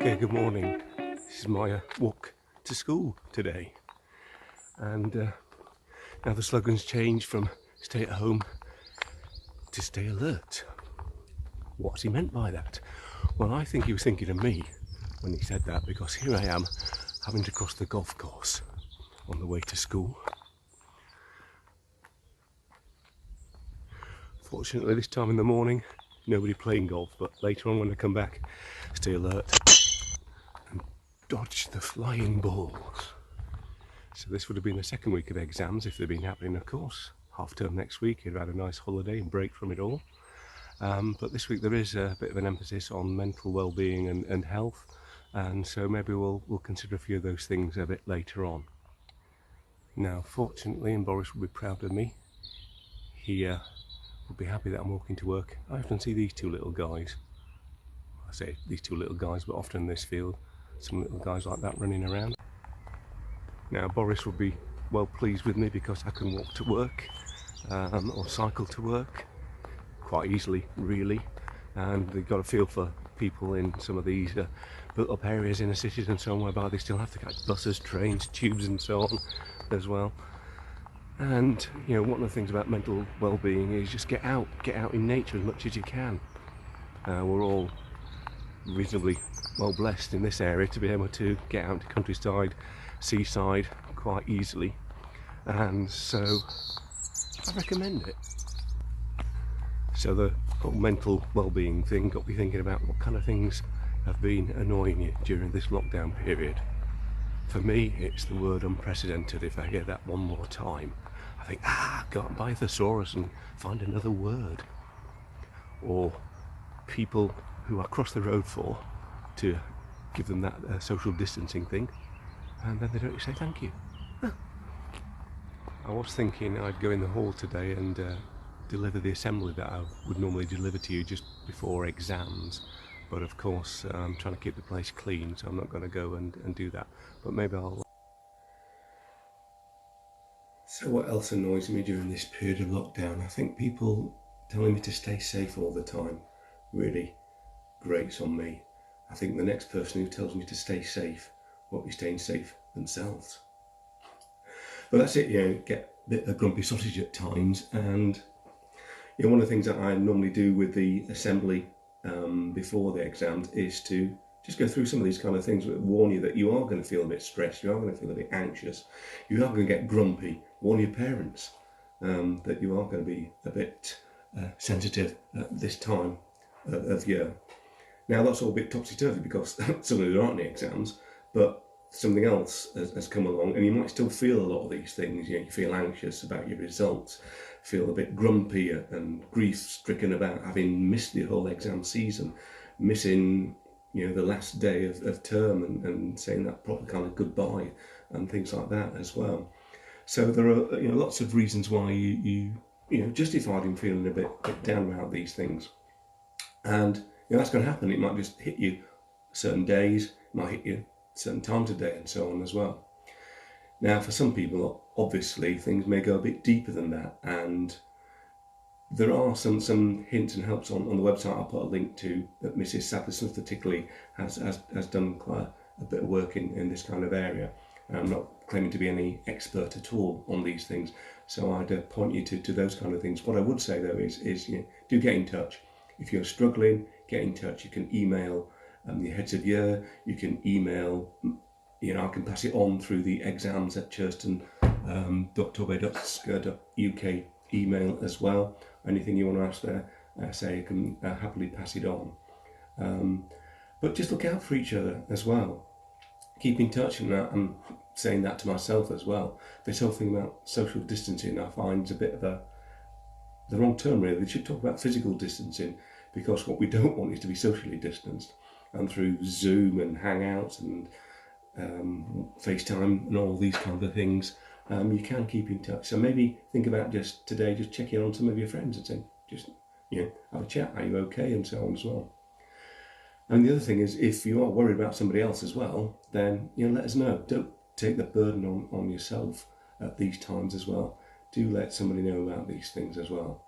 Okay, good morning. This is my walk to school today, and now the slogan's changed from stay at home to stay alert. What's he meant by that? Well, I think he was thinking of me when he said that, because here I am having to cross the golf course on the way to school. Fortunately, this time in the morning, nobody playing golf, but later on when I come back, stay alert and dodge the flying balls. So this would have been the second week of exams if they'd been happening, of course. Half term next week, you'd have had a nice holiday and break from it all. But this week there is a bit of an emphasis on mental well-being and health, and so maybe we'll consider a few of those things a bit later on. Now, fortunately, and Boris will be proud of me, he will be happy that I'm walking to work. I often see these two little guys. I say these two little guys, but often in this field, some little guys like that running around. Now, Boris will be well pleased with me because I can walk to work or cycle to work quite easily, really. And they've got a feel for people in some of these built up areas in the cities and so on, whereby they still have to catch buses, trains, tubes and so on as well. And you know, one of the things about mental well-being is just get out in nature as much as you can. We're all reasonably well blessed in this area to be able to get out to countryside, seaside quite easily, and so I recommend it. So the whole mental well-being thing got me thinking about what kind of things have been annoying you during this lockdown period. For me, it's the word unprecedented. If I hear that one more time, I think, go out and buy a thesaurus and find another word. Or people who I cross the road for to give them that social distancing thing, and then they don't say thank you. I was thinking I'd go in the hall today and deliver the assembly that I would normally deliver to you just before exams, but of course I'm trying to keep the place clean, so I'm not going to go and do that, but maybe I'll. So what else annoys me during this period of lockdown? I think people telling me to stay safe all the time really grates on me. I think the next person who tells me to stay safe won't be staying safe themselves. But that's it, you know, get a bit of grumpy sausage at times. And you know, one of the things that I normally do with the assembly before the exams is to just go through some of these kind of things that warn you that you are going to feel a bit stressed, you are going to feel a bit anxious, you are going to get grumpy, warn your parents that you are going to be a bit sensitive at this time of year. Now that's all a bit topsy-turvy because suddenly there aren't any exams, but something else has come along and you might still feel a lot of these things. You know, you feel anxious about your results, feel a bit grumpy and grief-stricken about having missed the whole exam season, missing, you know, the last day of term and saying that proper kind of goodbye and things like that as well. So there are, you know, lots of reasons why you know, justified in feeling a bit down about these things. And you know, that's going to happen. It might just hit you certain days, it might hit you certain times of day and so on as well. Now for some people, obviously things may go a bit deeper than that, and there are some hints and helps on the website I'll put a link to that Mrs. Sadler-Smith particularly has done quite a bit of work in this kind of area. I'm not claiming to be any expert at all on these things, so I'd point you to those kind of things. What I would say though is you know, do get in touch. If you're struggling, get in touch. You can email your heads of year, you can email, you know, I can pass it on through the exams at churston.torbay.sc.uk email as well. Anything you want to ask there, say I can happily pass it on. But just look out for each other as well. Keep in touch, and I'm saying that to myself as well. This whole thing about social distancing I find is a bit of the wrong term really. They should talk about physical distancing, because what we don't want is to be socially distanced. And through Zoom and Hangouts and FaceTime and all these kinds of things, you can keep in touch. So maybe think about just today, just checking on some of your friends and saying, just, you know, have a chat, are you okay, and so on as well. And the other thing is, if you are worried about somebody else as well, then, you know, let us know. Don't take the burden on yourself at these times as well. Do let somebody know about these things as well.